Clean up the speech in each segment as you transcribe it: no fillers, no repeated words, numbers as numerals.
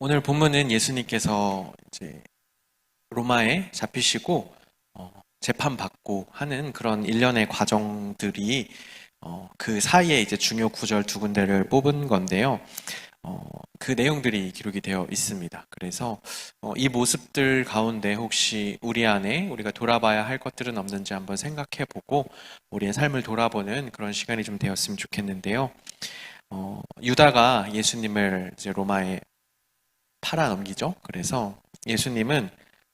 오늘 본문은 예수님께서 이제 로마에 잡히시고 재판받고 하는 그런 일련의 과정들이 그 사이에 이제 중요 구절 두 군데를 뽑은 건데요. 그 내용들이 기록이 되어 있습니다. 그래서 이 모습들 가운데 혹시 우리 안에 우리가 돌아봐야 할 것들은 없는지 한번 생각해 보고 우리의 삶을 돌아보는 그런 시간이 좀 되었으면 좋겠는데요. 유다가 예수님을 이제 로마에 팔아 넘기죠. 그래서 예수님은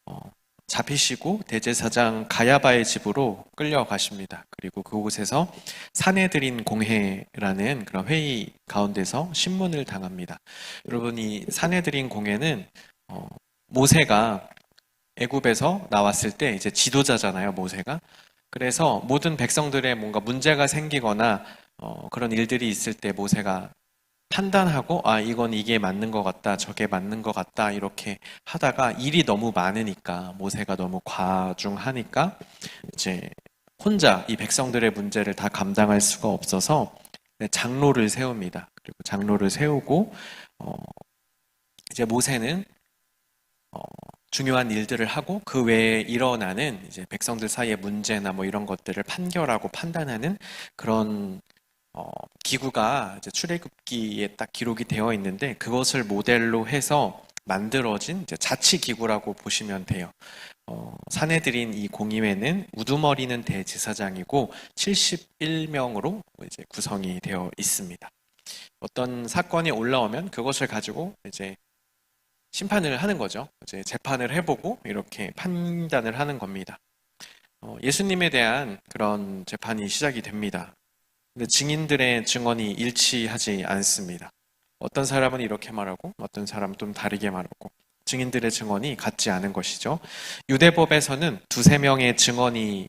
어, 잡히시고 대제사장 가야바의 집으로 끌려가십니다. 그리고 그곳에서 사내들인 공회라는 그런 회의 가운데서 신문을 당합니다. 여러분, 이 사내들인 공회는 어, 모세가 애굽에서 나왔을 때 이제 지도자잖아요, 모세가. 그래서 모든 백성들의 뭔가 문제가 생기거나 그런 일들이 있을 때 모세가 판단하고 이건 이게 맞는 것 같다 저게 맞는 것 같다 이렇게 하다가 일이 너무 많으니까 모세가 너무 과중하니까 이제 혼자 이 백성들의 문제를 다 감당할 수가 없어서 장로를 세웁니다. 그리고 장로를 세우고 어, 이제 모세는 어, 중요한 일들을 하고 그 외에 일어나는 이제 백성들 사이의 문제나 뭐 이런 것들을 판결하고 판단하는 그런 어, 기구가 이제 출애굽기에 딱 기록이 되어 있는데 그것을 모델로 해서 만들어진 이제 자치기구라고 보시면 돼요. 사내들인 이 공의회는 우두머리는 대지사장이고 71명으로 이제 구성이 되어 있습니다. 어떤 사건이 올라오면 그것을 가지고 이제 심판을 하는 거죠. 이제 재판을 해보고 이렇게 판단을 하는 겁니다. 예수님에 대한 그런 재판이 시작이 됩니다. 근데 증인들의 증언이 일치하지 않습니다. 어떤 사람은 이렇게 말하고 어떤 사람은 좀 다르게 말하고 증인들의 증언이 같지 않은 것이죠. 유대법에서는 두세 명의 증언이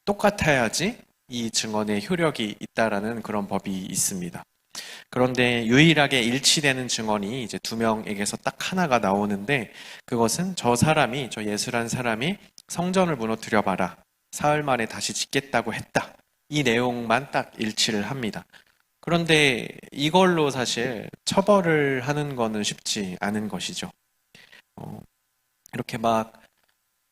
똑같아야지 이 증언의 효력이 있다라는 그런 법이 있습니다. 그런데 유일하게 일치되는 증언이 이제 두 명에게서 딱 하나가 나오는데 그것은 저 예수란 사람이 성전을 무너뜨려 봐라. 사흘 만에 다시 짓겠다고 했다. 이 내용만 딱 일치를 합니다. 그런데 이걸로 사실 처벌을 하는 거는 쉽지 않은 것이죠. 어, 이렇게 막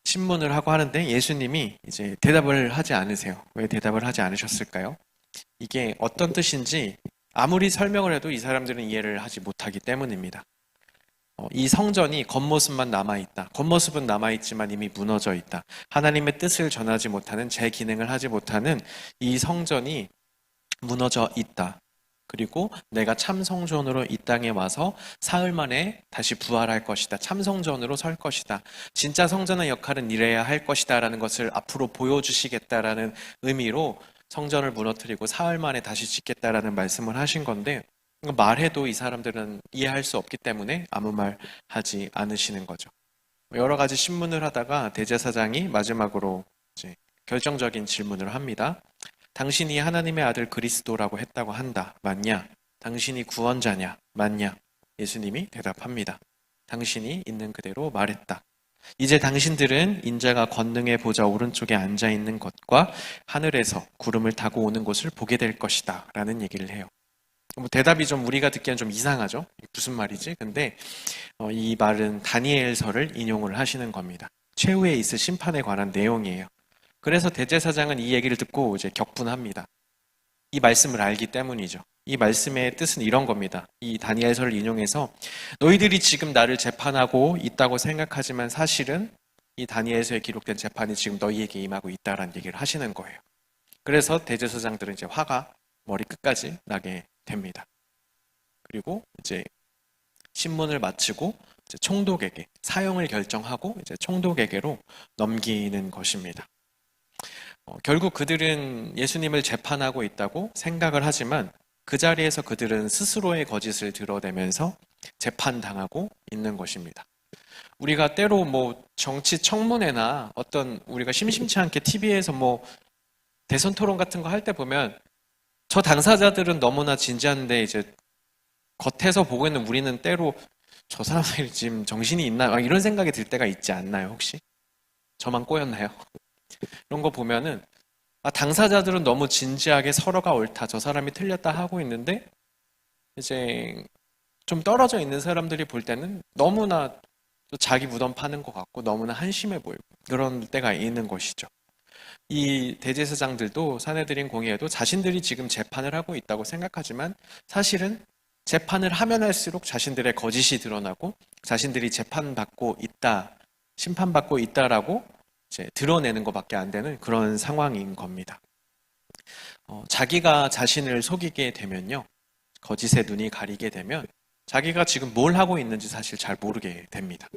신문을 하고 하는데 예수님이 이제 대답을 하지 않으세요. 왜 대답을 하지 않으셨을까요? 이게 어떤 뜻인지 아무리 설명을 해도 이 사람들은 이해를 하지 못하기 때문입니다. 이 성전이 겉모습만 남아있다. 겉모습은 남아있지만 이미 무너져 있다. 하나님의 뜻을 전하지 못하는 제 기능을 하지 못하는 이 성전이 무너져 있다. 그리고 내가 참성전으로 이 땅에 와서 사흘 만에 다시 부활할 것이다. 참성전으로 설 것이다. 진짜 성전의 역할은 이래야 할 것이다. 라는 것을 앞으로 보여주시겠다라는 의미로 성전을 무너뜨리고 사흘 만에 다시 짓겠다라는 말씀을 하신 건데 말해도 이 사람들은 이해할 수 없기 때문에 아무 말 하지 않으시는 거죠. 여러 가지 신문을 하다가 대제사장이 마지막으로 이제 결정적인 질문을 합니다. 당신이 하나님의 아들 그리스도라고 했다고 한다. 맞냐? 당신이 구원자냐? 맞냐? 예수님이 대답합니다. 당신이 있는 그대로 말했다. 이제 당신들은 인자가 권능의 보좌 오른쪽에 앉아 있는 것과 하늘에서 구름을 타고 오는 것을 보게 될 것이다. 라는 얘기를 해요. 뭐 대답이 좀 우리가 듣기엔 좀 이상하죠? 무슨 말이지? 근데 이 말은 다니엘서를 인용을 하시는 겁니다. 최후에 있을 심판에 관한 내용이에요. 그래서 대제사장은 이 얘기를 듣고 이제 격분합니다. 이 말씀을 알기 때문이죠. 이 말씀의 뜻은 이런 겁니다. 이 다니엘서를 인용해서 너희들이 지금 나를 재판하고 있다고 생각하지만 사실은 이 다니엘서에 기록된 재판이 지금 너희에게 임하고 있다라는 얘기를 하시는 거예요. 그래서 대제사장들은 이제 화가 머리 끝까지 나게 됩니다. 그리고 이제 신문을 마치고 이제 총독에게 사형을 결정하고 이제 총독에게로 넘기는 것입니다. 결국 그들은 예수님을 재판하고 있다고 생각을 하지만 그 자리에서 그들은 스스로의 거짓을 드러내면서 재판당하고 있는 것입니다. 우리가 때로 뭐 정치 청문회나 어떤 우리가 심심치 않게 TV에서 뭐 대선 토론 같은 거 할 때 보면 저 당사자들은 너무나 진지한데 이제 겉에서 보고 있는 우리는 때로 저 사람들이 지금 정신이 있나 이런 생각이 들 때가 있지 않나요, 혹시? 저만 꼬였나요? 이런 거 보면은 당사자들은 너무 진지하게 서로가 옳다, 저 사람이 틀렸다 하고 있는데 이제 좀 떨어져 있는 사람들이 볼 때는 너무나 또 자기 무덤 파는 것 같고 너무나 한심해 보이고 그런 때가 있는 것이죠. 이 대제사장들도 사내들인 공의에도 자신들이 지금 재판을 하고 있다고 생각하지만 사실은 재판을 하면 할수록 자신들의 거짓이 드러나고 자신들이 재판받고 있다, 심판받고 있다라고 이제 드러내는 것밖에 안 되는 그런 상황인 겁니다. 자기가 자신을 속이게 되면요. 거짓의 눈이 가리게 되면 자기가 지금 뭘 하고 있는지 사실 잘 모르게 됩니다.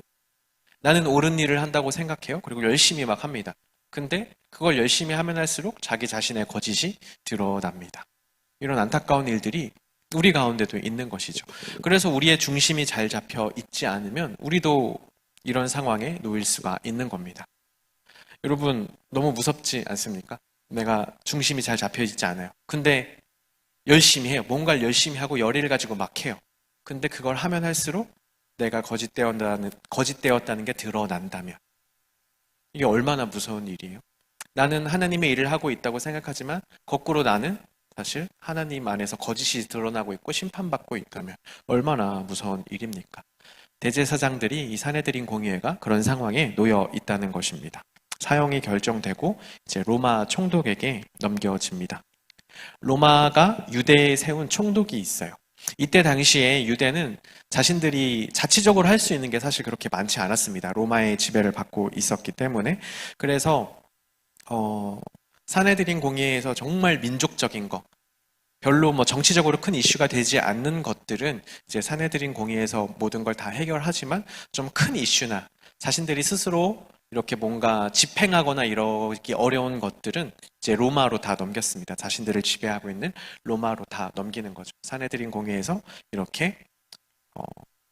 나는 옳은 일을 한다고 생각해요. 그리고 열심히 막 합니다. 근데 그걸 열심히 하면 할수록 자기 자신의 거짓이 드러납니다. 이런 안타까운 일들이 우리 가운데도 있는 것이죠. 그래서 우리의 중심이 잘 잡혀 있지 않으면 우리도 이런 상황에 놓일 수가 있는 겁니다. 여러분, 너무 무섭지 않습니까? 내가 중심이 잘 잡혀 있지 않아요. 근데 열심히 해요. 뭔가를 열심히 하고 열의를 가지고 막 해요. 근데 그걸 하면 할수록 내가 거짓되었다는 게 드러난다면 이게 얼마나 무서운 일이에요. 나는 하나님의 일을 하고 있다고 생각하지만 거꾸로 나는 사실 하나님 안에서 거짓이 드러나고 있고 심판받고 있다면 얼마나 무서운 일입니까? 대제사장들이 이 사내들인 공의회가 그런 상황에 놓여 있다는 것입니다. 사형이 결정되고 이제 로마 총독에게 넘겨집니다. 로마가 유대에 세운 총독이 있어요. 이때 당시에 유대는 자신들이 자치적으로 할 수 있는 게 사실 그렇게 많지 않았습니다. 로마의 지배를 받고 있었기 때문에. 그래서 사내들인 공의회에서 정말 민족적인 거, 별로 뭐 정치적으로 큰 이슈가 되지 않는 것들은 이제 사내들인 공의회에서 모든 걸 다 해결하지만 좀 큰 이슈나 자신들이 스스로 이렇게 뭔가 집행하거나 이러기 어려운 것들은 이제 로마로 다 넘겼습니다. 자신들을 지배하고 있는 로마로 다 넘기는 거죠. 사내들인 공회에서 이렇게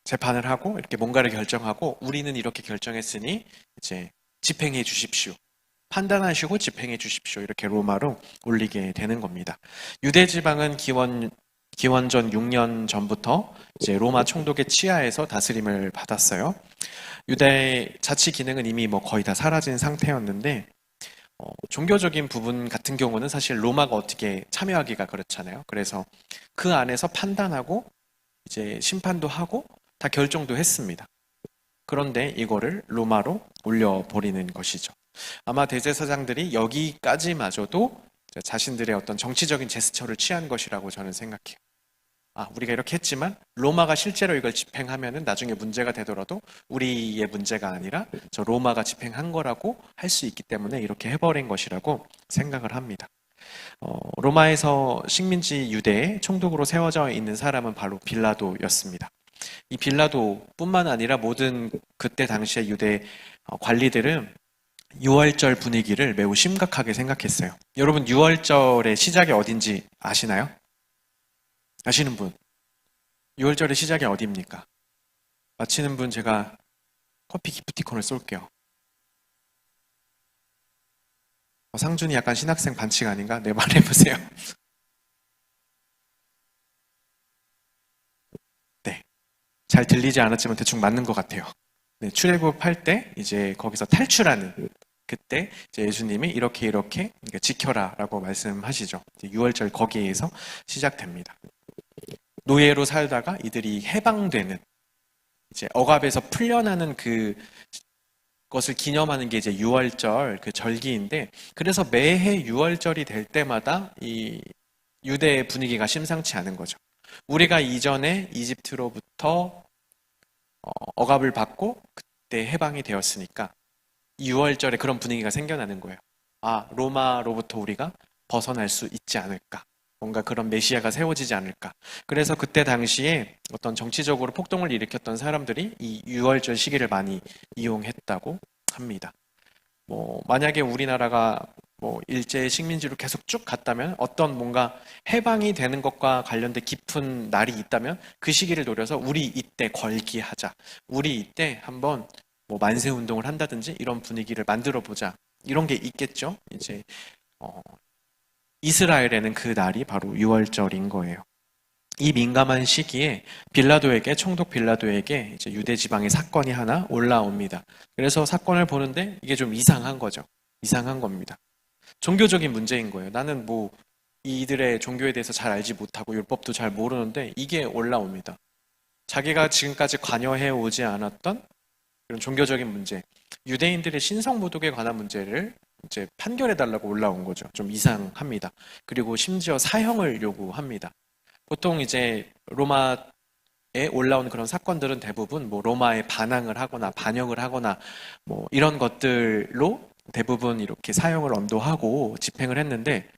재판을 하고 이렇게 뭔가를 결정하고 우리는 이렇게 결정했으니 이제 집행해 주십시오. 판단하시고 집행해 주십시오. 이렇게 로마로 올리게 되는 겁니다. 유대 지방은 기원전 6년 전부터 이제 로마 총독의 치하에서 다스림을 받았어요. 유대 자치 기능은 이미 뭐 거의 다 사라진 상태였는데 종교적인 부분 같은 경우는 사실 로마가 어떻게 참여하기가 그렇잖아요. 그래서 그 안에서 판단하고 이제 심판도 하고 다 결정도 했습니다. 그런데 이거를 로마로 올려버리는 것이죠. 아마 대제사장들이 여기까지마저도 자신들의 어떤 정치적인 제스처를 취한 것이라고 저는 생각해요. 우리가 이렇게 했지만 로마가 실제로 이걸 집행하면은 나중에 문제가 되더라도 우리의 문제가 아니라 저 로마가 집행한 거라고 할 수 있기 때문에 이렇게 해버린 것이라고 생각을 합니다. 로마에서 식민지 유대의 총독으로 세워져 있는 사람은 바로 빌라도였습니다. 이 빌라도뿐만 아니라 모든 그때 당시의 유대 관리들은 유월절 분위기를 매우 심각하게 생각했어요. 여러분, 유월절의 시작이 어딘지 아시나요? 아시는 분? 6월절의 시작이 어디입니까? 맞히는 분 제가 커피 기프티콘을 쏠게요. 상준이 약간 신학생 반칙 아닌가? 네, 말해보세요. 네. 잘 들리지 않았지만 대충 맞는 것 같아요. 네, 출애굽할 때 이제 거기서 탈출하는 그때 이제 예수님이 이렇게 지켜라라고 말씀하시죠. 6월절 거기에서 시작됩니다. 노예로 살다가 이들이 해방되는 이제 억압에서 풀려나는 그것을 기념하는 게 이제 6월절 그 절기인데 그래서 매해 6월절이 될 때마다 이 유대의 분위기가 심상치 않은 거죠. 우리가 이전에 이집트로부터 억압을 받고 그때 해방이 되었으니까 6월절에 그런 분위기가 생겨나는 거예요. 로마로부터 우리가 벗어날 수 있지 않을까. 뭔가 그런 메시아가 세워지지 않을까. 그래서 그때 당시에 어떤 정치적으로 폭동을 일으켰던 사람들이 이 6월절 시기를 많이 이용했다고 합니다. 만약에 우리나라가 일제 식민지로 계속 쭉 갔다면 어떤 뭔가 해방이 되는 것과 관련된 깊은 날이 있다면 그 시기를 노려서 우리 이때 걸기하자. 우리 이때 한번 만세 운동을 한다든지 이런 분위기를 만들어 보자. 이런 게 있겠죠. 이제 이스라엘에는 그 날이 바로 6월절인 거예요. 이 민감한 시기에 총독 빌라도에게 이제 유대 지방의 사건이 하나 올라옵니다. 그래서 사건을 보는데 이게 좀 이상한 거죠. 이상한 겁니다. 종교적인 문제인 거예요. 나는 이들의 종교에 대해서 잘 알지 못하고 율법도 잘 모르는데 이게 올라옵니다. 자기가 지금까지 관여해 오지 않았던 그런 종교적인 문제, 유대인들의 신성 모독에 관한 문제를 이제 판결해 달라고 올라온 거죠. 좀 이상합니다. 그리고 심지어 사형을 요구합니다. 보통 이제 로마에 올라온 그런 사건들은 대부분 뭐 로마에 반항을 하거나 반역을 하거나 뭐 이런 것들로 대부분 이렇게 사형을 언도하고 집행을 했는데,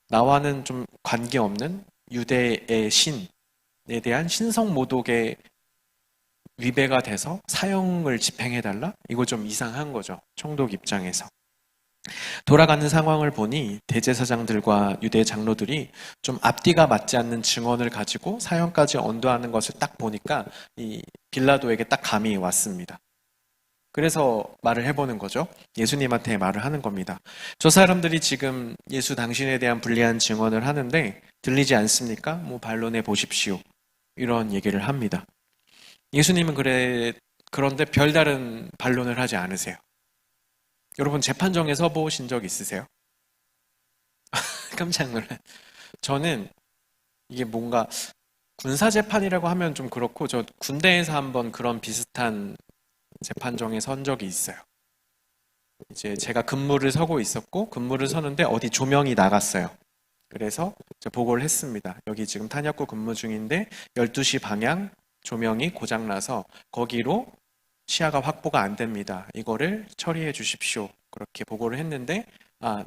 나와는 좀 관계없는 유대의 신에 대한 신성 모독에 위배가 돼서 사형을 집행해달라? 이거 좀 이상한 거죠. 총독 입장에서. 돌아가는 상황을 보니 대제사장들과 유대 장로들이 좀 앞뒤가 맞지 않는 증언을 가지고 사형까지 언도하는 것을 딱 보니까 이 빌라도에게 딱 감이 왔습니다. 그래서 말을 해보는 거죠. 예수님한테 말을 하는 겁니다. 저 사람들이 지금 예수 당신에 대한 불리한 증언을 하는데 들리지 않습니까? 뭐 반론해 보십시오. 이런 얘기를 합니다. 예수님은 그런데 별다른 반론을 하지 않으세요. 여러분 재판정에 서 보신 적 있으세요? 깜짝 놀란. 저는 이게 뭔가 군사재판이라고 하면 좀 그렇고, 저 군대에서 한번 그런 비슷한 재판정에 선 적이 있어요. 이제 제가 근무를 서고 있었고, 근무를 서는데 어디 조명이 나갔어요. 그래서 제가 보고를 했습니다. 여기 지금 탄약구 근무 중인데 12시 방향 조명이 고장나서 거기로 시야가 확보가 안 됩니다. 이거를 처리해 주십시오. 그렇게 보고를 했는데,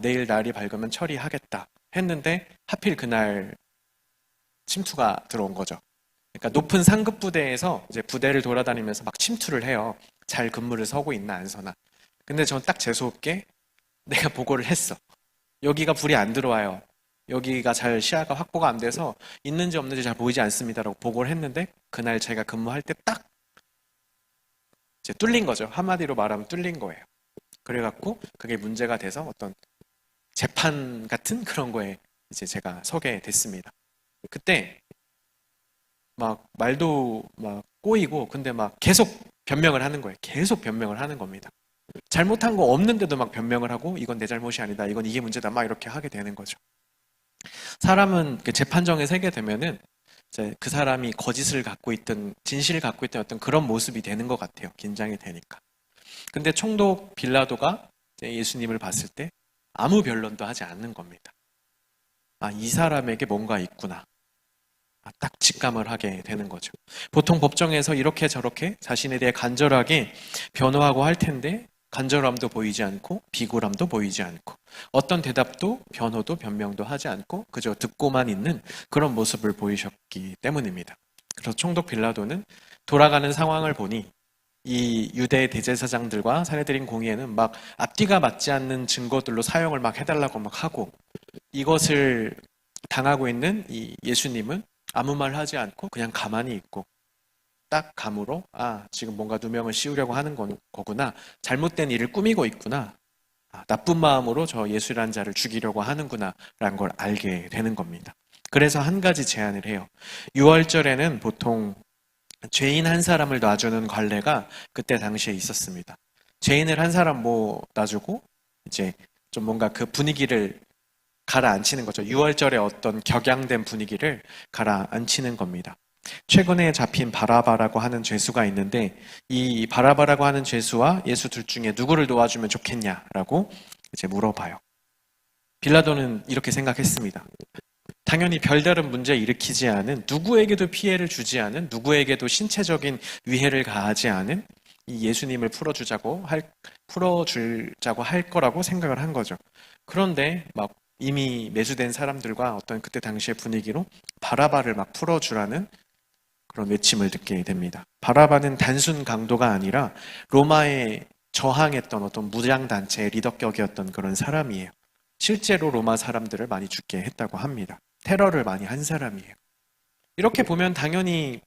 내일 날이 밝으면 처리하겠다 했는데 하필 그날 침투가 들어온 거죠. 그러니까 높은 상급 부대에서 이제 부대를 돌아다니면서 막 침투를 해요. 잘 근무를 서고 있나 안 서나. 근데 저는 딱 재수없게 내가 보고를 했어. 여기가 불이 안 들어와요. 여기가 잘 시야가 확보가 안 돼서 있는지 없는지 잘 보이지 않습니다라고 보고를 했는데, 그날 제가 근무할 때 딱 이제 뚫린 거죠. 한마디로 말하면 뚫린 거예요. 그래갖고 그게 문제가 돼서 어떤 재판 같은 그런 거에 이제 제가 서게 됐습니다. 그때 막 말도 막 꼬이고, 근데 막 계속 변명을 하는 거예요. 계속 변명을 하는 겁니다. 잘못한 거 없는데도 막 변명을 하고, 이건 내 잘못이 아니다, 이건 이게 문제다, 막 이렇게 하게 되는 거죠. 사람은 그 재판정에 서게 되면은 이제 그 사람이 거짓을 갖고 있든 진실을 갖고 있든 어떤 그런 모습이 되는 것 같아요. 긴장이 되니까. 근데 총독 빌라도가 이제 예수님을 봤을 때 아무 변론도 하지 않는 겁니다. 이 사람에게 뭔가 있구나. 딱 직감을 하게 되는 거죠. 보통 법정에서 이렇게 저렇게 자신에 대해 간절하게 변호하고 할 텐데, 간절함도 보이지 않고 비굴함도 보이지 않고 어떤 대답도 변호도 변명도 하지 않고 그저 듣고만 있는 그런 모습을 보이셨기 때문입니다. 그래서 총독 빌라도는 돌아가는 상황을 보니 이 유대 대제사장들과 사내들인 공의회는 막 앞뒤가 맞지 않는 증거들로 사형을 막 해달라고 막 하고, 이것을 당하고 있는 이 예수님은 아무 말 하지 않고 그냥 가만히 있고, 딱 감으로 지금 뭔가 누명을 씌우려고 하는 거구나, 잘못된 일을 꾸미고 있구나, 나쁜 마음으로 저 예수라는 자를 죽이려고 하는구나 라는 걸 알게 되는 겁니다. 그래서 한 가지 제안을 해요. 6월절에는 보통 죄인 한 사람을 놔주는 관례가 그때 당시에 있었습니다. 죄인을 한 사람 놔주고 이제 좀 뭔가 그 분위기를 가라앉히는 거죠. 6월절에 어떤 격양된 분위기를 가라앉히는 겁니다. 최근에 잡힌 바라바라고 하는 죄수가 있는데, 이 바라바라고 하는 죄수와 예수 둘 중에 누구를 도와주면 좋겠냐라고 이제 물어봐요. 빌라도는 이렇게 생각했습니다. 당연히 별다른 문제 일으키지 않은, 누구에게도 피해를 주지 않은, 누구에게도 신체적인 위해를 가하지 않은 이 예수님을 풀어주자고 할 거라고 생각을 한 거죠. 그런데 막 이미 매수된 사람들과 어떤 그때 당시의 분위기로 바라바를 막 풀어주라는 그런 외침을 듣게 됩니다. 바라바는 단순 강도가 아니라 로마에 저항했던 어떤 무장단체의 리더격이었던 그런 사람이에요. 실제로 로마 사람들을 많이 죽게 했다고 합니다. 테러를 많이 한 사람이에요. 이렇게 보면 당연히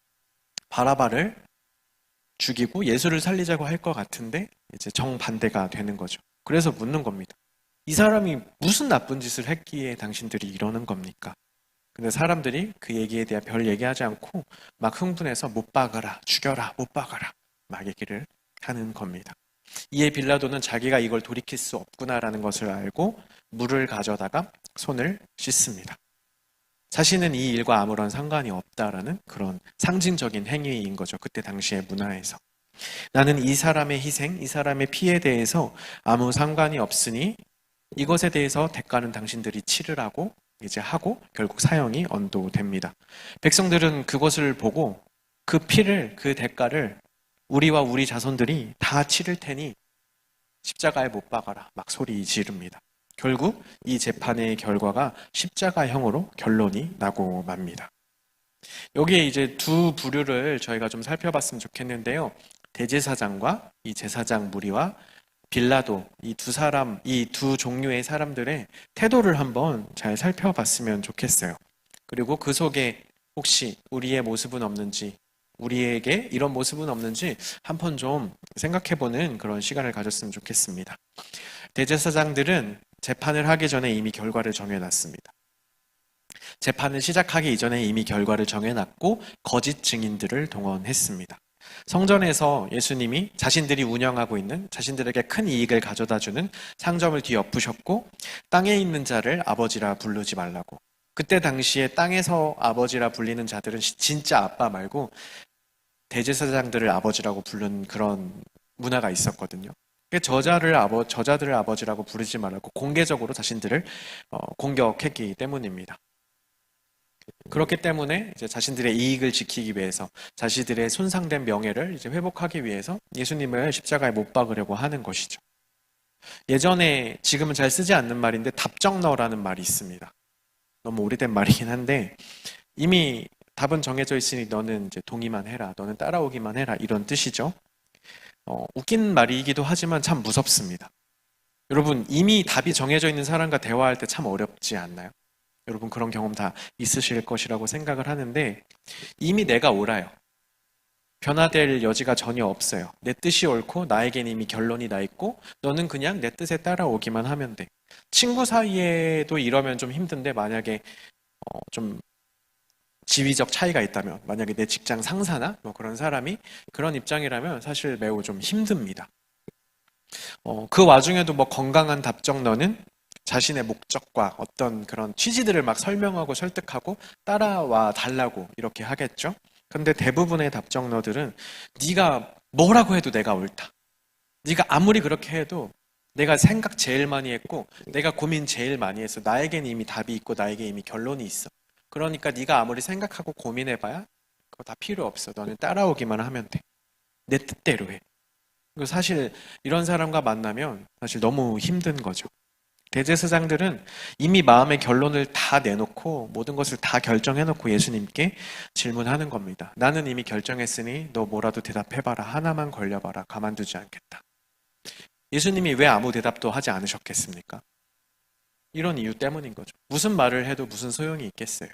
바라바를 죽이고 예수를 살리자고 할 것 같은데 이제 정반대가 되는 거죠. 그래서 묻는 겁니다. 이 사람이 무슨 나쁜 짓을 했기에 당신들이 이러는 겁니까? 근데 사람들이 그 얘기에 대한 별 얘기하지 않고 막 흥분해서 못 박아라, 죽여라, 못 박아라 막 얘기를 하는 겁니다. 이에 빌라도는 자기가 이걸 돌이킬 수 없구나라는 것을 알고 물을 가져다가 손을 씻습니다. 자신은 이 일과 아무런 상관이 없다라는 그런 상징적인 행위인 거죠. 그때 당시의 문화에서. 나는 이 사람의 희생, 이 사람의 피에 대해서 아무 상관이 없으니 이것에 대해서 대가는 당신들이 치르라고 이제 하고 결국 사형이 언도됩니다. 백성들은 그것을 보고 그 피를, 그 대가를 우리와 우리 자손들이 다 치를 테니 십자가에 못 박아라 막 소리 지릅니다. 결국 이 재판의 결과가 십자가형으로 결론이 나고 맙니다. 여기에 이제 두 부류를 저희가 좀 살펴봤으면 좋겠는데요. 대제사장과 이 제사장 무리와 빌라도, 이 두 사람, 이 두 종류의 사람들의 태도를 한번 잘 살펴봤으면 좋겠어요. 그리고 그 속에 혹시 우리의 모습은 없는지, 우리에게 이런 모습은 없는지 한번 좀 생각해보는 그런 시간을 가졌으면 좋겠습니다. 대제사장들은 재판을 하기 전에 이미 결과를 정해놨습니다. 재판을 시작하기 이전에 이미 결과를 정해놨고 거짓 증인들을 동원했습니다. 성전에서 예수님이 자신들이 운영하고 있는 자신들에게 큰 이익을 가져다주는 상점을 뒤엎으셨고 땅에 있는 자를 아버지라 부르지 말라고. 그때 당시에 땅에서 아버지라 불리는 자들은 진짜 아빠 말고 대제사장들을 아버지라고 부른 그런 문화가 있었거든요. 저자들을 아버지라고 부르지 말라고 공개적으로 자신들을 공격했기 때문입니다. 그렇기 때문에 이제 자신들의 이익을 지키기 위해서 자신들의 손상된 명예를 이제 회복하기 위해서 예수님을 십자가에 못 박으려고 하는 것이죠. 예전에 지금은 잘 쓰지 않는 말인데 답정너라는 말이 있습니다. 너무 오래된 말이긴 한데 이미 답은 정해져 있으니 너는 이제 동의만 해라, 너는 따라오기만 해라 이런 뜻이죠. 웃긴 말이기도 하지만 참 무섭습니다. 여러분 이미 답이 정해져 있는 사람과 대화할 때 참 어렵지 않나요? 여러분 그런 경험 다 있으실 것이라고 생각을 하는데 이미 내가 옳아요. 변화될 여지가 전혀 없어요. 내 뜻이 옳고 나에겐 이미 결론이 나 있고 너는 그냥 내 뜻에 따라오기만 하면 돼. 친구 사이에도 이러면 좀 힘든데 만약에 좀 지위적 차이가 있다면 만약에 내 직장 상사나 뭐 그런 사람이 그런 입장이라면 사실 매우 좀 힘듭니다. 그 와중에도 뭐 건강한 답정너는 자신의 목적과 어떤 그런 취지들을 막 설명하고 설득하고 따라와 달라고 이렇게 하겠죠. 근데 대부분의 답정너들은 네가 뭐라고 해도 내가 옳다. 네가 아무리 그렇게 해도 내가 생각 제일 많이 했고 내가 고민 제일 많이 했어. 나에겐 이미 답이 있고 나에게 이미 결론이 있어. 그러니까 네가 아무리 생각하고 고민해봐야 그거 다 필요 없어. 너는 따라오기만 하면 돼. 내 뜻대로 해. 사실 이런 사람과 만나면 사실 너무 힘든 거죠. 대제사장들은 이미 마음의 결론을 다 내놓고 모든 것을 다 결정해놓고 예수님께 질문하는 겁니다. 나는 이미 결정했으니 너 뭐라도 대답해봐라. 하나만 걸려봐라. 가만두지 않겠다. 예수님이 왜 아무 대답도 하지 않으셨겠습니까? 이런 이유 때문인 거죠. 무슨 말을 해도 무슨 소용이 있겠어요.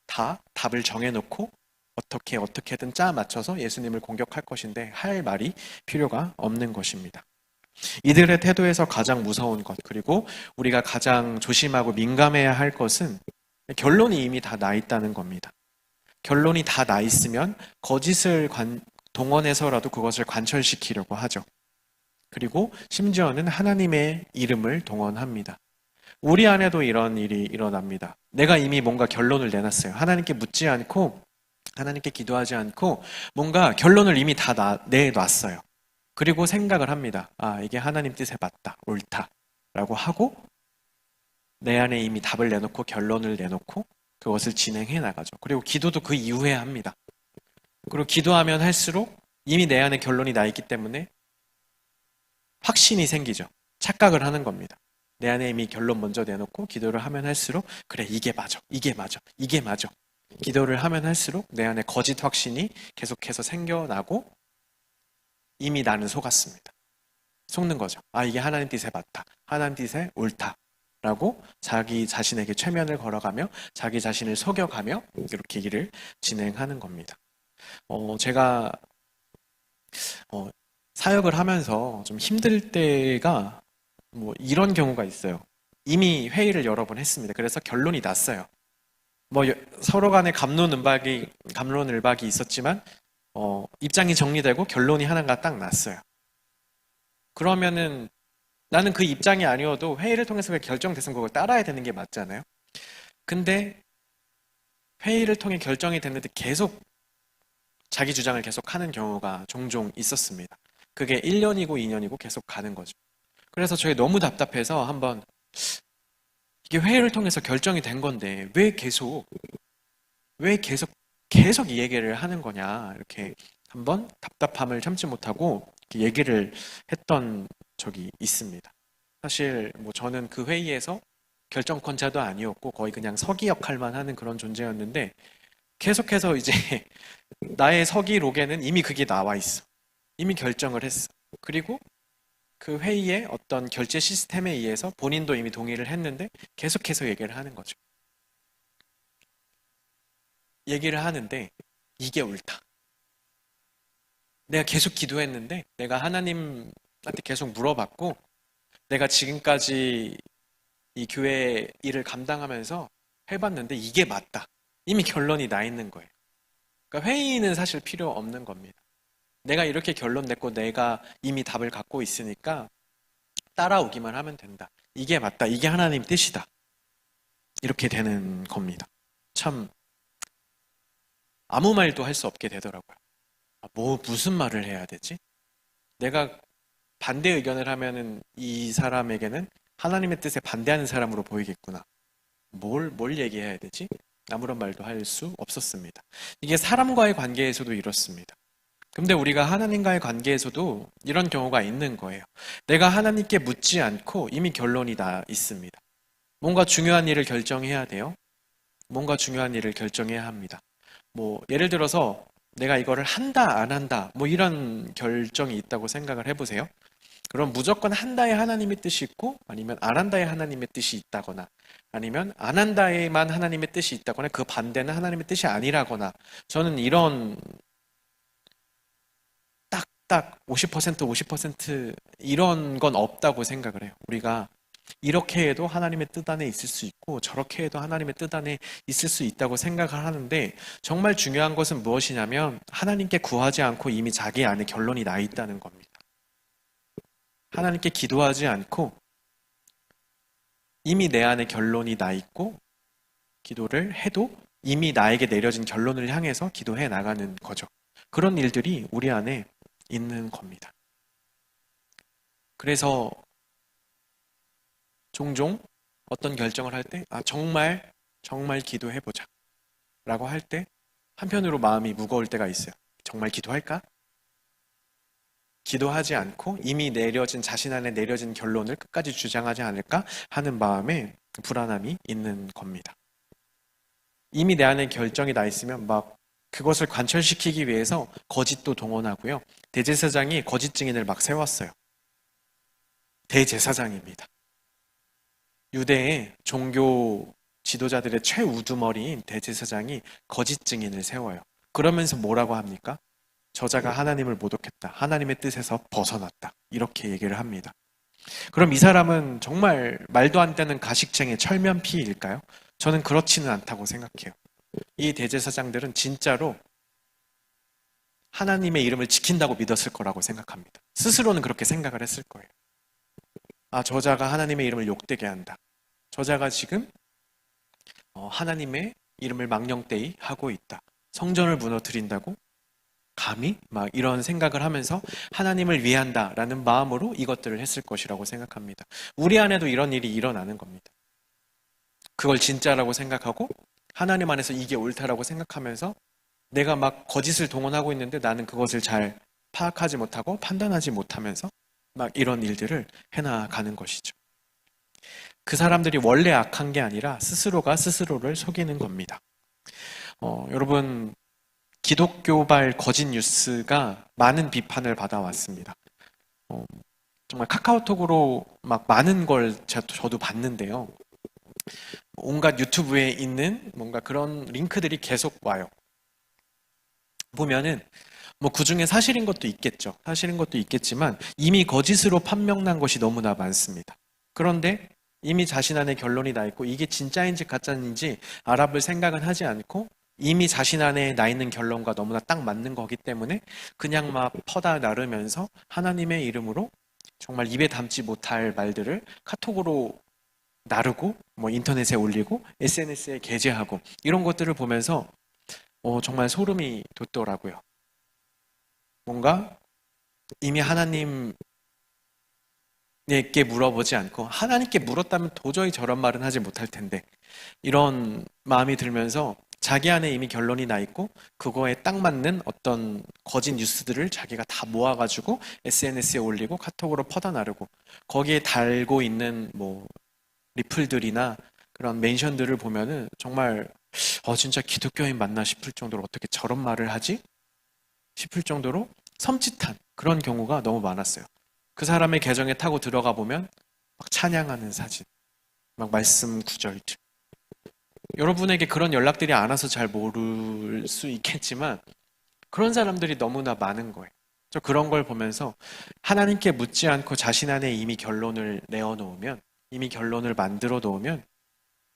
다 답을 정해놓고 어떻게든 짜 맞춰서 예수님을 공격할 것인데 할 말이 필요가 없는 것입니다. 이들의 태도에서 가장 무서운 것, 그리고 우리가 가장 조심하고 민감해야 할 것은 결론이 이미 다 나 있다는 겁니다. 결론이 다 나 있으면 거짓을 동원해서라도 그것을 관철시키려고 하죠. 그리고 심지어는 하나님의 이름을 동원합니다. 우리 안에도 이런 일이 일어납니다. 내가 이미 뭔가 결론을 내놨어요. 하나님께 묻지 않고 하나님께 기도하지 않고 뭔가 결론을 이미 다 내놨어요. 그리고 생각을 합니다. 아, 이게 하나님 뜻에 맞다, 옳다 라고 하고 내 안에 이미 답을 내놓고 결론을 내놓고 그것을 진행해 나가죠. 그리고 기도도 그 이후에 합니다. 그리고 기도하면 할수록 이미 내 안에 결론이 나 있기 때문에 확신이 생기죠. 착각을 하는 겁니다. 내 안에 이미 결론 먼저 내놓고 기도를 하면 할수록 그래, 이게 맞아, 이게 맞아, 이게 맞아. 기도를 하면 할수록 내 안에 거짓 확신이 계속해서 생겨나고 이미 나는 속았습니다. 속는 거죠. 아, 이게 하나님 뜻에 맞다. 하나님 뜻에 옳다. 라고 자기 자신에게 최면을 걸어가며 자기 자신을 속여가며 이렇게 일을 진행하는 겁니다. 제가 사역을 하면서 좀 힘들 때가 뭐 이런 경우가 있어요. 이미 회의를 여러 번 했습니다. 그래서 결론이 났어요. 뭐 서로 간에 갑론을박이 있었지만 입장이 정리되고 결론이 하나가 딱 났어요. 그러면은 나는 그 입장이 아니어도 회의를 통해서 결정돼서 그걸 따라야 되는 게 맞잖아요. 근데 회의를 통해 결정이 됐는데 계속 자기 주장을 계속 하는 경우가 종종 있었습니다. 그게 1년이고 2년이고 계속 가는 거죠. 그래서 저희 너무 답답해서 한번 이게 회의를 통해서 결정이 된 건데 왜 계속 이 얘기를 하는 거냐 이렇게 한번 답답함을 참지 못하고 이렇게 얘기를 했던 적이 있습니다. 사실 뭐 저는 그 회의에서 결정권자도 아니었고 거의 그냥 서기 역할만 하는 그런 존재였는데 계속해서 이제 나의 서기록에는 이미 그게 나와 있어. 이미 결정을 했어. 그리고 그 회의의 어떤 결제 시스템에 의해서 본인도 이미 동의를 했는데 계속해서 얘기를 하는 거죠. 얘기를 하는데 이게 옳다. 내가 계속 기도했는데 내가 하나님한테 계속 물어봤고 내가 지금까지 이 교회 일을 감당하면서 해봤는데 이게 맞다. 이미 결론이 나 있는 거예요. 그러니까 회의는 사실 필요 없는 겁니다. 내가 이렇게 결론 냈고 내가 이미 답을 갖고 있으니까 따라오기만 하면 된다. 이게 맞다. 이게 하나님 뜻이다. 이렇게 되는 겁니다. 참 아무 말도 할 수 없게 되더라고요. 무슨 말을 해야 되지? 내가 반대 의견을 하면은 이 사람에게는 하나님의 뜻에 반대하는 사람으로 보이겠구나. 뭘 얘기해야 되지? 아무런 말도 할 수 없었습니다. 이게 사람과의 관계에서도 이렇습니다. 근데 우리가 하나님과의 관계에서도 이런 경우가 있는 거예요. 내가 하나님께 묻지 않고 이미 결론이 나 있습니다. 뭔가 중요한 일을 결정해야 돼요. 뭔가 중요한 일을 결정해야 합니다. 뭐 예를 들어서 내가 이거를 한다 안 한다 뭐 이런 결정이 있다고 생각을 해보세요. 그럼 무조건 한다에 하나님의 뜻이 있고 아니면 안 한다에 하나님의 뜻이 있다거나 아니면 안 한다에만 하나님의 뜻이 있다거나 그 반대는 하나님의 뜻이 아니라거나 저는 이런 딱 50% 이런 건 없다고 생각을 해요. 우리가 이렇게 해도 하나님의 뜻 안에 있을 수 있고 저렇게 해도 하나님의 뜻 안에 있을 수 있다고 생각을 하는데 정말 중요한 것은 무엇이냐면 하나님께 구하지 않고 이미 자기 안에 결론이 나 있다는 겁니다. 하나님께 기도하지 않고 이미 내 안에 결론이 나 있고 기도를 해도 이미 나에게 내려진 결론을 향해서 기도해 나가는 거죠. 그런 일들이 우리 안에 있는 겁니다. 그래서 종종 어떤 결정을 할 때, 정말 기도해보자. 라고 할 때, 한편으로 마음이 무거울 때가 있어요. 정말 기도할까? 기도하지 않고 이미 자신 안에 내려진 결론을 끝까지 주장하지 않을까 하는 마음에 불안함이 있는 겁니다. 이미 내 안에 결정이 나 있으면 막 그것을 관철시키기 위해서 거짓도 동원하고요. 대제사장이 거짓 증인을 막 세웠어요. 대제사장입니다. 유대의 종교 지도자들의 최우두머리인 대제사장이 거짓 증인을 세워요. 그러면서 뭐라고 합니까? 저자가 하나님을 모독했다. 하나님의 뜻에서 벗어났다. 이렇게 얘기를 합니다. 그럼 이 사람은 정말 말도 안 되는 가식쟁이 철면피일까요? 저는 그렇지는 않다고 생각해요. 이 대제사장들은 진짜로 하나님의 이름을 지킨다고 믿었을 거라고 생각합니다. 스스로는 그렇게 생각을 했을 거예요. 저자가 하나님의 이름을 욕되게 한다. 저자가 지금 하나님의 이름을 망령되이 하고 있다. 성전을 무너뜨린다고? 감히? 막 이런 생각을 하면서 하나님을 위한다라는 마음으로 이것들을 했을 것이라고 생각합니다. 우리 안에도 이런 일이 일어나는 겁니다. 그걸 진짜라고 생각하고 하나님 안에서 이게 옳다라고 생각하면서 내가 막 거짓을 동원하고 있는데 나는 그것을 잘 파악하지 못하고 판단하지 못하면서 막 이런 일들을 해나가는 것이죠. 그 사람들이 원래 악한 게 아니라 스스로가 스스로를 속이는 겁니다. 여러분, 기독교발 거짓 뉴스가 많은 비판을 받아왔습니다. 정말 카카오톡으로 막 많은 걸 저도 봤는데요. 온갖 유튜브에 있는 뭔가 그런 링크들이 계속 와요. 보면은 뭐 그중에 사실인 것도 있겠죠. 사실인 것도 있겠지만 이미 거짓으로 판명난 것이 너무나 많습니다. 그런데 이미 자신 안에 결론이 나 있고 이게 진짜인지 가짜인지 알아볼 생각은 하지 않고 이미 자신 안에 나 있는 결론과 너무나 딱 맞는 거기 때문에 그냥 막 퍼다 나르면서 하나님의 이름으로 정말 입에 담지 못할 말들을 카톡으로 나르고 뭐 인터넷에 올리고 SNS에 게재하고 이런 것들을 보면서 정말 소름이 돋더라고요. 뭔가 이미 하나님께 물어보지 않고 하나님께 물었다면 도저히 저런 말은 하지 못할 텐데 이런 마음이 들면서 자기 안에 이미 결론이 나 있고 그거에 딱 맞는 어떤 거짓 뉴스들을 자기가 다 모아가지고 SNS에 올리고 카톡으로 퍼다 나르고 거기에 달고 있는 뭐 리플들이나 그런 멘션들을 보면은 정말 진짜 기독교인 맞나 싶을 정도로 어떻게 저런 말을 하지? 싶을 정도로 섬찟한 그런 경우가 너무 많았어요. 그 사람의 계정에 타고 들어가 보면 막 찬양하는 사진, 막 말씀 구절들. 여러분에게 그런 연락들이 안 와서 잘 모를 수 있겠지만 그런 사람들이 너무나 많은 거예요. 저 그런 걸 보면서 하나님께 묻지 않고 자신 안에 이미 결론을 내어놓으면 이미 결론을 만들어 놓으면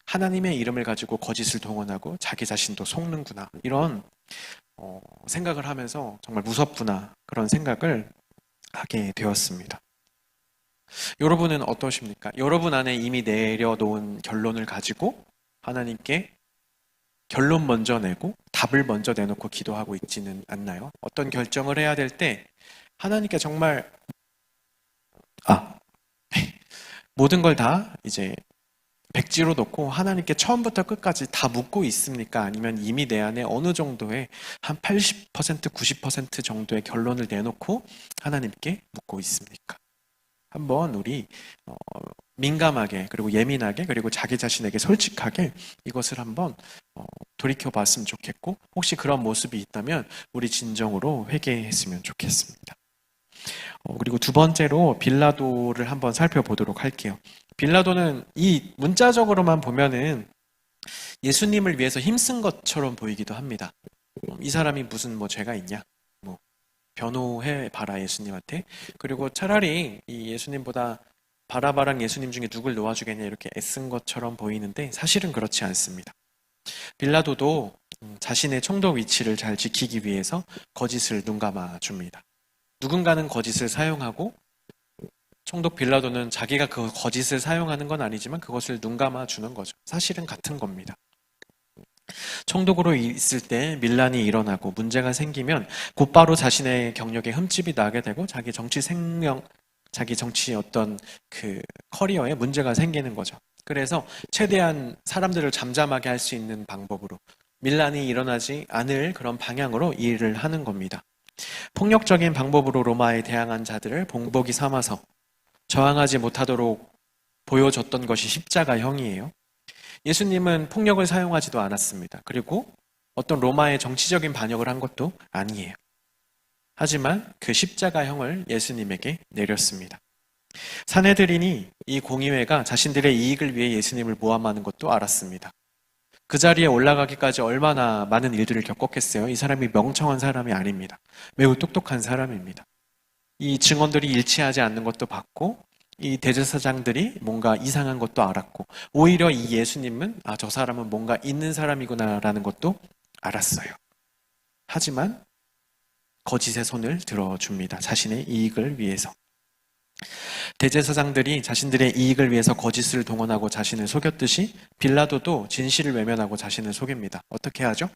하나님의 이름을 가지고 거짓을 동원하고 자기 자신도 속는구나 이런 생각을 하면서 정말 무섭구나 그런 생각을 하게 되었습니다. 여러분은 어떠십니까? 여러분 안에 이미 내려놓은 결론을 가지고 하나님께 결론 먼저 내고 답을 먼저 내놓고 기도하고 있지는 않나요? 어떤 결정을 해야 될 때 하나님께 정말 모든 걸 다 이제 백지로 놓고 하나님께 처음부터 끝까지 다 묻고 있습니까? 아니면 이미 내 안에 어느 정도의 한 80%, 90% 정도의 결론을 내놓고 하나님께 묻고 있습니까? 한번 우리 민감하게 그리고 예민하게 그리고 자기 자신에게 솔직하게 이것을 한번 돌이켜 봤으면 좋겠고 혹시 그런 모습이 있다면 우리 진정으로 회개했으면 좋겠습니다. 그리고 두 번째로 빌라도를 한번 살펴보도록 할게요. 빌라도는 이 문자적으로만 보면은 예수님을 위해서 힘쓴 것처럼 보이기도 합니다. 이 사람이 무슨 뭐 죄가 있냐? 뭐 변호해 봐라 예수님한테. 그리고 차라리 이 예수님보다 바라바랑 예수님 중에 누굴 놓아주겠냐 이렇게 애쓴 것처럼 보이는데 사실은 그렇지 않습니다. 빌라도도 자신의 총독 위치를 잘 지키기 위해서 거짓을 눈감아 줍니다. 누군가는 거짓을 사용하고 총독 빌라도는 자기가 그 거짓을 사용하는 건 아니지만 그것을 눈감아 주는 거죠. 사실은 같은 겁니다. 총독으로 있을 때 밀란이 일어나고 문제가 생기면 곧바로 자신의 경력에 흠집이 나게 되고 자기 정치 생명, 자기 정치 어떤 그 커리어에 문제가 생기는 거죠. 그래서 최대한 사람들을 잠잠하게 할 수 있는 방법으로 밀란이 일어나지 않을 그런 방향으로 일을 하는 겁니다. 폭력적인 방법으로 로마에 대항한 자들을 본보기 삼아서 저항하지 못하도록 보여줬던 것이 십자가형이에요. 예수님은 폭력을 사용하지도 않았습니다. 그리고 어떤 로마의 정치적인 반역을 한 것도 아니에요. 하지만 그 십자가형을 예수님에게 내렸습니다. 사내들인이 이 공의회가 자신들의 이익을 위해 예수님을 모함하는 것도 알았습니다. 그 자리에 올라가기까지 얼마나 많은 일들을 겪었겠어요. 이 사람이 멍청한 사람이 아닙니다. 매우 똑똑한 사람입니다. 이 증언들이 일치하지 않는 것도 봤고 이 대제사장들이 뭔가 이상한 것도 알았고 오히려 이 예수님은 저 사람은 뭔가 있는 사람이구나라는 것도 알았어요. 하지만 거짓의 손을 들어줍니다. 자신의 이익을 위해서. 대제사장들이 자신들의 이익을 위해서 거짓을 동원하고 자신을 속였듯이 빌라도도 진실을 외면하고 자신을 속입니다. 어떻게 하죠?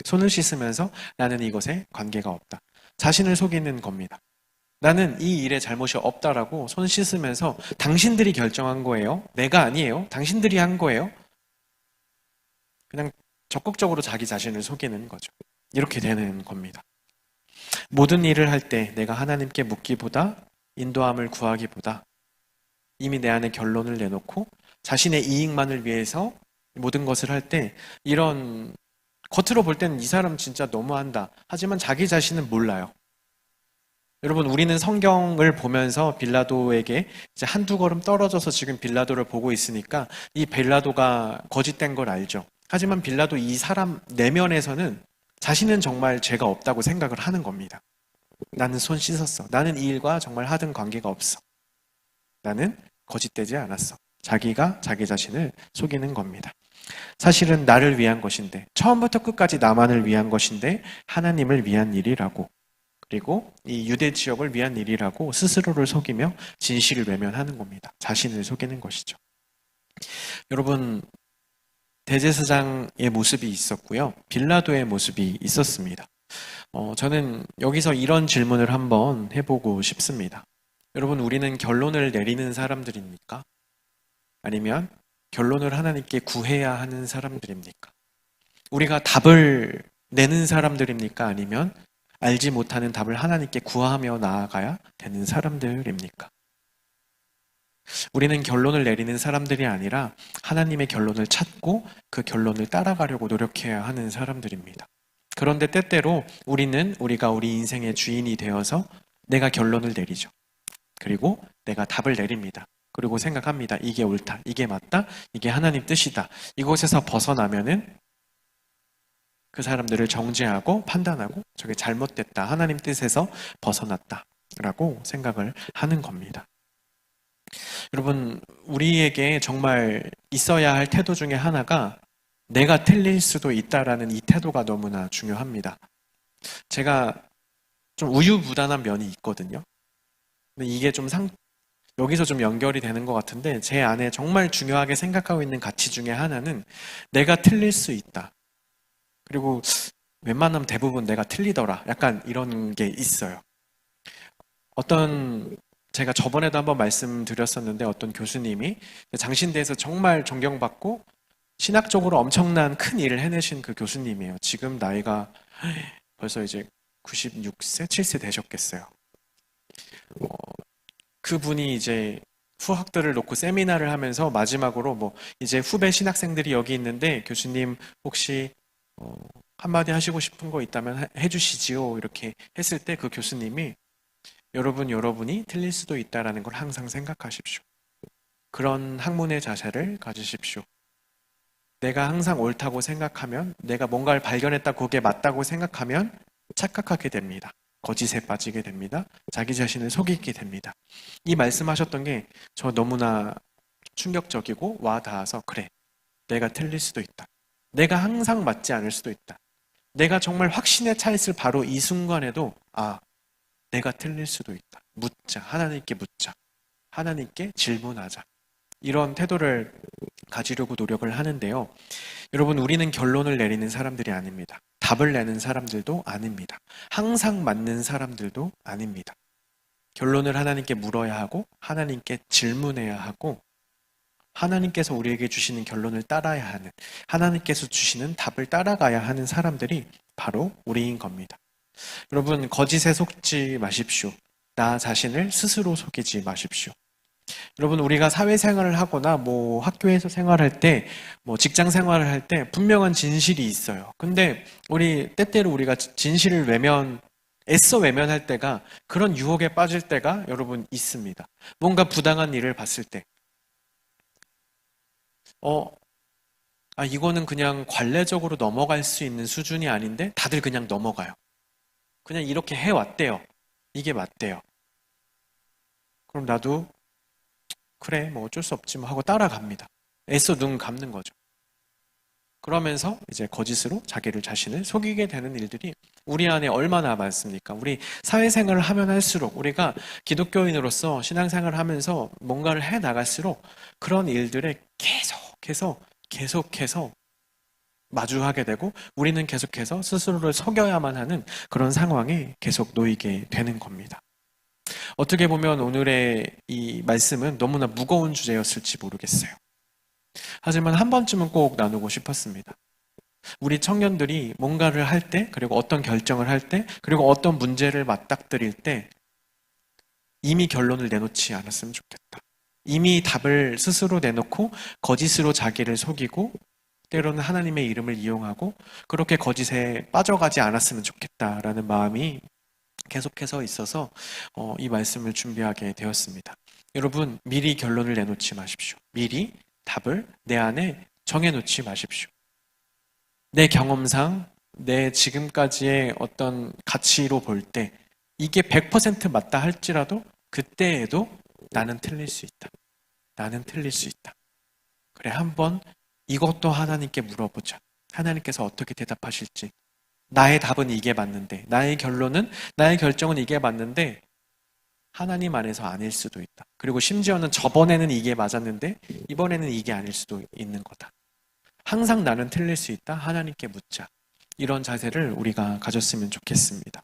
손을 씻으면서 나는 이것에 관계가 없다. 자신을 속이는 겁니다. 나는 이 일에 잘못이 없다라고 손 씻으면서 당신들이 결정한 거예요. 내가 아니에요. 당신들이 한 거예요. 그냥 적극적으로 자기 자신을 속이는 거죠. 이렇게 되는 겁니다. 모든 일을 할 때 내가 하나님께 묻기보다 인도함을 구하기보다 이미 내 안에 결론을 내놓고 자신의 이익만을 위해서 모든 것을 할 때 이런 겉으로 볼 때는 이 사람 진짜 너무한다. 하지만 자기 자신은 몰라요. 여러분, 우리는 성경을 보면서 빌라도에게 이제 한두 걸음 떨어져서 지금 빌라도를 보고 있으니까 이 빌라도가 거짓된 걸 알죠. 하지만 빌라도 이 사람 내면에서는 자신은 정말 죄가 없다고 생각을 하는 겁니다. 나는 손 씻었어. 나는 이 일과 정말 하등 관계가 없어. 나는 거짓되지 않았어. 자기가 자기 자신을 속이는 겁니다. 사실은 나를 위한 것인데, 처음부터 끝까지 나만을 위한 것인데 하나님을 위한 일이라고, 그리고 이 유대 지역을 위한 일이라고 스스로를 속이며 진실을 외면하는 겁니다. 자신을 속이는 것이죠. 여러분, 대제사장의 모습이 있었고요. 빌라도의 모습이 있었습니다. 저는 여기서 이런 질문을 한번 해보고 싶습니다. 여러분, 우리는 결론을 내리는 사람들입니까? 아니면 결론을 하나님께 구해야 하는 사람들입니까? 우리가 답을 내는 사람들입니까? 아니면 알지 못하는 답을 하나님께 구하며 나아가야 되는 사람들입니까? 우리는 결론을 내리는 사람들이 아니라 하나님의 결론을 찾고 그 결론을 따라가려고 노력해야 하는 사람들입니다. 그런데 때때로 우리가 우리 인생의 주인이 되어서 내가 결론을 내리죠. 그리고 내가 답을 내립니다. 그리고 생각합니다. 이게 옳다, 이게 맞다, 이게 하나님 뜻이다. 이곳에서 벗어나면은 그 사람들을 정죄하고 판단하고 저게 잘못됐다, 하나님 뜻에서 벗어났다 라고 생각을 하는 겁니다. 여러분, 우리에게 정말 있어야 할 태도 중에 하나가 내가 틀릴 수도 있다라는 이 태도가 너무나 중요합니다. 제가 좀 우유부단한 면이 있거든요. 근데 이게 여기서 좀 연결이 되는 것 같은데, 제 안에 정말 중요하게 생각하고 있는 가치 중에 하나는 내가 틀릴 수 있다. 그리고 웬만하면 대부분 내가 틀리더라. 약간 이런 게 있어요. 제가 저번에도 한번 말씀드렸었는데 어떤 교수님이 장신대에서 정말 존경받고 신학적으로 엄청난 큰 일을 해내신 그 교수님이에요. 지금 나이가 벌써 이제 96세, 7세 되셨겠어요. 그분이 이제 후학들을 놓고 세미나를 하면서 마지막으로 이제 후배 신학생들이 여기 있는데 교수님 혹시 한마디 하시고 싶은 거 있다면 해주시지요. 이렇게 했을 때 그 교수님이 여러분이 틀릴 수도 있다라는 걸 항상 생각하십시오. 그런 학문의 자세를 가지십시오. 내가 항상 옳다고 생각하면, 내가 뭔가를 발견했다, 그게 맞다고 생각하면 착각하게 됩니다. 거짓에 빠지게 됩니다. 자기 자신을 속이게 됩니다. 이 말씀하셨던 게 저 너무나 충격적이고 와 닿아서, 그래, 내가 틀릴 수도 있다. 내가 항상 맞지 않을 수도 있다. 내가 정말 확신에 차있을 바로 이 순간에도 내가 틀릴 수도 있다. 묻자. 하나님께 묻자. 하나님께 질문하자. 이런 태도를 가지려고 노력을 하는데요. 여러분, 우리는 결론을 내리는 사람들이 아닙니다. 답을 내는 사람들도 아닙니다. 항상 맞는 사람들도 아닙니다. 결론을 하나님께 물어야 하고 하나님께 질문해야 하고 하나님께서 우리에게 주시는 결론을 따라야 하는, 하나님께서 주시는 답을 따라가야 하는 사람들이 바로 우리인 겁니다. 여러분, 거짓에 속지 마십시오. 나 자신을 스스로 속이지 마십시오. 여러분, 우리가 사회생활을 하거나 학교에서 생활할 때, 직장 생활을 할 때 분명한 진실이 있어요. 근데 때때로 우리가 진실을 애써 외면할 때가, 그런 유혹에 빠질 때가 여러분 있습니다. 뭔가 부당한 일을 봤을 때 이거는 그냥 관례적으로 넘어갈 수 있는 수준이 아닌데 다들 그냥 넘어가요. 그냥 이렇게 해왔대요. 이게 맞대요. 그럼 나도 그래, 어쩔 수 없지 하고 따라갑니다. 애써 눈 감는 거죠. 그러면서 이제 거짓으로 자기를 자신을 속이게 되는 일들이 우리 안에 얼마나 많습니까? 우리 사회생활을 하면 할수록, 우리가 기독교인으로서 신앙생활을 하면서 뭔가를 해 나갈수록 그런 일들에 계속해서 마주하게 되고, 우리는 계속해서 스스로를 속여야만 하는 그런 상황에 계속 놓이게 되는 겁니다. 어떻게 보면 오늘의 이 말씀은 너무나 무거운 주제였을지 모르겠어요. 하지만 한 번쯤은 꼭 나누고 싶었습니다. 우리 청년들이 뭔가를 할 때, 그리고 어떤 결정을 할 때, 그리고 어떤 문제를 맞닥뜨릴 때 이미 결론을 내놓지 않았으면 좋겠다. 이미 답을 스스로 내놓고 거짓으로 자기를 속이고 때로는 하나님의 이름을 이용하고 그렇게 거짓에 빠져가지 않았으면 좋겠다라는 마음이 계속해서 있어서 이 말씀을 준비하게 되었습니다. 여러분, 미리 결론을 내놓지 마십시오. 미리 답을 내 안에 정해놓지 마십시오. 내 경험상, 내 지금까지의 어떤 가치로 볼 때 이게 100% 맞다 할지라도 그때에도 나는 틀릴 수 있다. 나는 틀릴 수 있다. 그래, 한번 이것도 하나님께 물어보자. 하나님께서 어떻게 대답하실지. 나의 답은 이게 맞는데, 나의 결정은 이게 맞는데 하나님 안에서 아닐 수도 있다. 그리고 심지어는 저번에는 이게 맞았는데 이번에는 이게 아닐 수도 있는 거다. 항상 나는 틀릴 수 있다. 하나님께 묻자. 이런 자세를 우리가 가졌으면 좋겠습니다.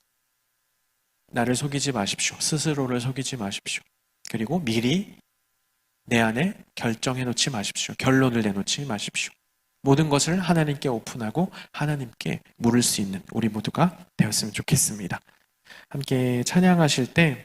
나를 속이지 마십시오. 스스로를 속이지 마십시오. 그리고 미리 내 안에 결정해 놓지 마십시오. 결론을 내놓지 마십시오. 모든 것을 하나님께 오픈하고 하나님께 물을 수 있는 우리 모두가 되었으면 좋겠습니다. 함께 찬양하실 때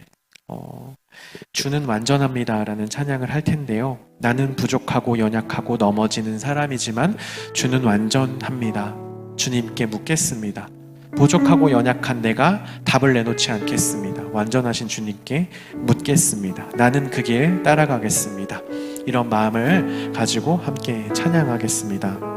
주는 완전합니다 라는 찬양을 할 텐데요. 나는 부족하고 연약하고 넘어지는 사람이지만 주는 완전합니다. 주님께 묻겠습니다. 부족하고 연약한 내가 답을 내놓지 않겠습니다. 완전하신 주님께 묻겠습니다. 나는 그 길 따라가겠습니다. 이런 마음을 가지고 함께 찬양하겠습니다.